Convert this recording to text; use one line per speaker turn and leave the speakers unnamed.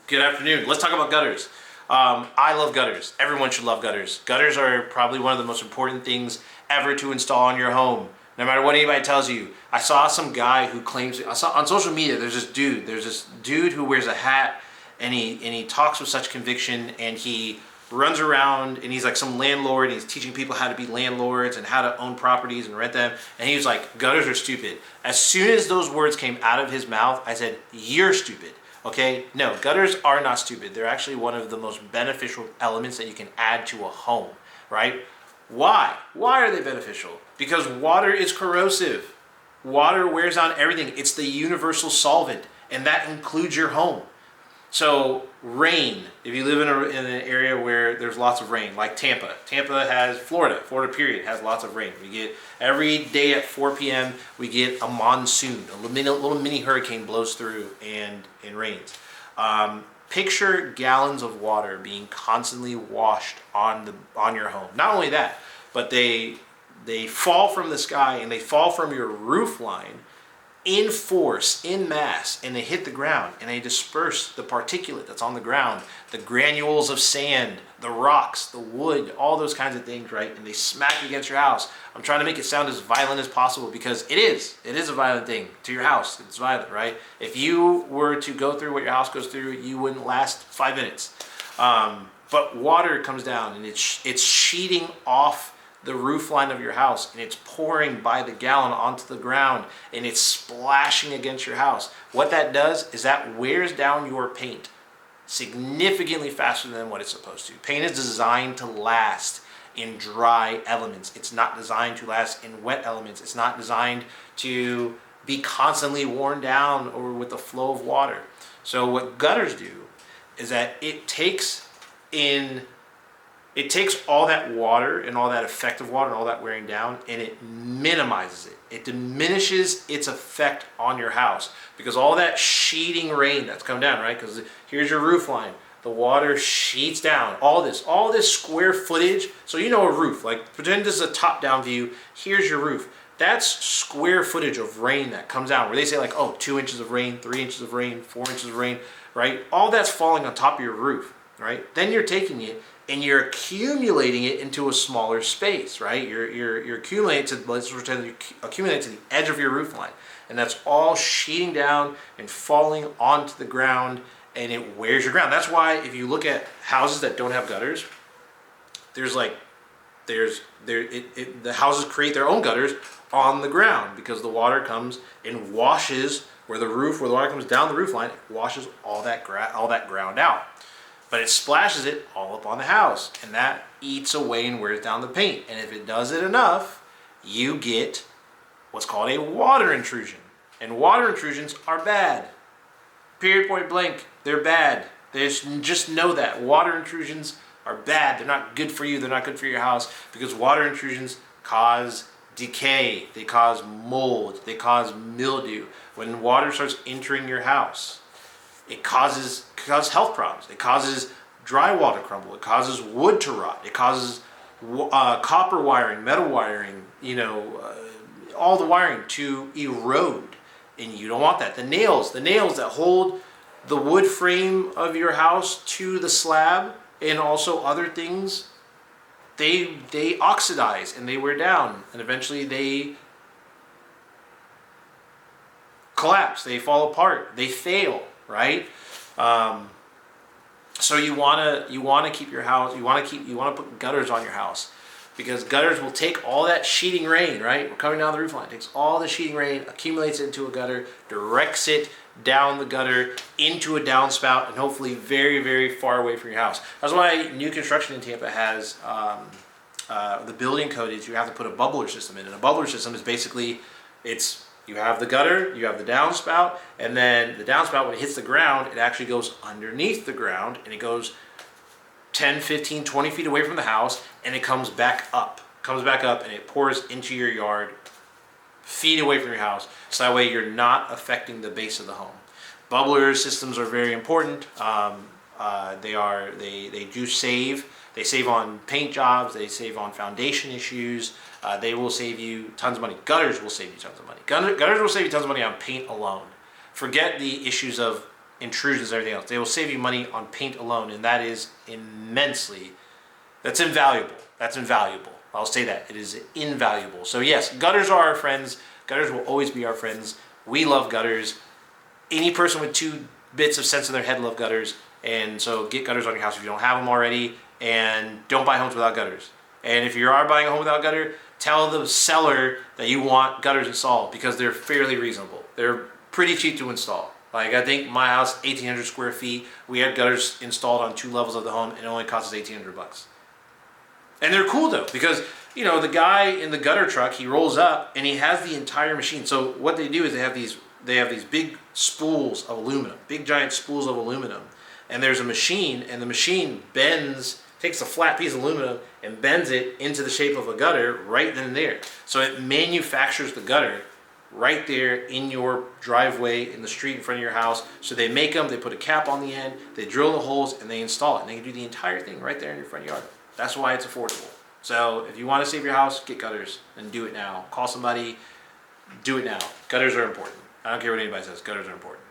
Good afternoon. Let's talk about gutters. I love gutters. Everyone should love gutters. Gutters are probably one of the most important things ever to install in your home. No matter what anybody tells you. I saw some guy who claims, I saw on social media, there's this dude who wears a hat and he talks with such conviction, and he runs around and he's like some landlord, and he's teaching people how to be landlords and how to own properties and rent them. And he was like, gutters are stupid. As soon as those words came out of his mouth, I said, you're stupid. Okay, no, gutters are not stupid. They're actually one of the most beneficial elements that you can add to a home, right? Why? Why are they beneficial? Because water is corrosive. Water wears down everything. It's the universal solvent, and that includes your home. So rain, if you live in an area where there's lots of rain, like Tampa. Florida period, has lots of rain. We get, every day at 4 p.m., we get a monsoon, a little mini hurricane blows through and rains. Picture gallons of water being constantly washed on your home. Not only that, but they fall from the sky and they fall from your roof line in force, in mass, and they hit the ground and they disperse the particulate that's on the ground, the granules of sand, the rocks, the wood, all those kinds of things, right? And they smack against your house. I'm trying to make it sound as violent as possible because it is a violent thing to your house. It's violent, right? If you were to go through what your house goes through, you wouldn't last 5 minutes. But water comes down and it's sheeting off the roof line of your house, and it's pouring by the gallon onto the ground, and it's splashing against your house. What that does is that wears down your paint significantly faster than what it's supposed to. Paint is designed to last in dry elements. It's not designed to last in wet elements. It's not designed to be constantly worn down or with the flow of water. So what gutters do is that it takes all that water and all that effective water and all that wearing down, and it minimizes it. It diminishes its effect on your house because all that sheeting rain that's come down, right? Because here's your roof line. The water sheets down. All this square footage. So you know a roof. Like pretend this is a top-down view. Here's your roof. That's square footage of rain that comes down. Where they say like, oh, 2 inches of rain, 3 inches of rain, 4 inches of rain, right? All that's falling on top of your roof, right? Then you're taking it and you're accumulating it into a smaller space, right? You're accumulating to, let's pretend you accumulate to the edge of your roof line, and that's all sheeting down and falling onto the ground, and it wears your ground. That's why if you look at houses that don't have gutters, the houses create their own gutters on the ground because the water comes and washes where the water comes down the roof line, it washes all that ground out. But it splashes it all up on the house, and that eats away and wears down the paint. And if it does it enough, you get what's called a water intrusion. And water intrusions are bad. Period, point blank. They're bad. Just know that. Water intrusions are bad. They're not good for you. They're not good for your house because water intrusions cause decay. They cause mold. They cause mildew. When water starts entering your house, it causes health problems. It causes drywall to crumble. It causes wood to rot. It causes copper wiring, metal wiring, all the wiring to erode. And you don't want that. The nails that hold the wood frame of your house to the slab and also other things, they oxidize and they wear down, and eventually they collapse. They fall apart. They fail. Right? So you wanna keep your house. You wanna put gutters on your house because gutters will take all that sheeting rain. Right? We're coming down the roof line. It takes all the sheeting rain, accumulates it into a gutter, directs it down the gutter into a downspout, and hopefully very, very far away from your house. That's why new construction in Tampa has the building code is you have to put a bubbler system in. And a bubbler system is basically you have the gutter, you have the downspout, and then the downspout, when it hits the ground, it actually goes underneath the ground, and it goes 10, 15, 20 feet away from the house, and it comes back up. And it pours into your yard, feet away from your house, so that way you're not affecting the base of the home. Bubbler systems are very important. They do save. They save on paint jobs. They save on foundation issues. They will save you tons of money. Gutters will save you tons of money. Gutters will save you tons of money on paint alone. Forget the issues of intrusions, everything else. They will save you money on paint alone, and that is that's invaluable. That's invaluable. I'll say that. It is invaluable. So yes, gutters are our friends. Gutters will always be our friends. We love gutters. Any person with 2 bits of sense in their head love gutters. And so get gutters on your house if you don't have them already. And don't buy homes without gutters. And if you are buying a home without gutter, tell the seller that you want gutters installed because they're fairly reasonable. They're pretty cheap to install. Like I think my house, 1,800 square feet, we had gutters installed on 2 levels of the home and it only cost us $1,800. And they're cool though, because you know the guy in the gutter truck, he rolls up and he has the entire machine. So what they do is they have these big spools of aluminum, big giant spools of aluminum, and there's a machine, and the machine takes a flat piece of aluminum and bends it into the shape of a gutter right then and there. So it manufactures the gutter right there in your driveway, in the street in front of your house. So they make them, they put a cap on the end, they drill the holes, and they install it. And they can do the entire thing right there in your front yard. That's why it's affordable. So if you want to save your house, get gutters and do it now. Call somebody, do it now. Gutters are important. I don't care what anybody says, gutters are important.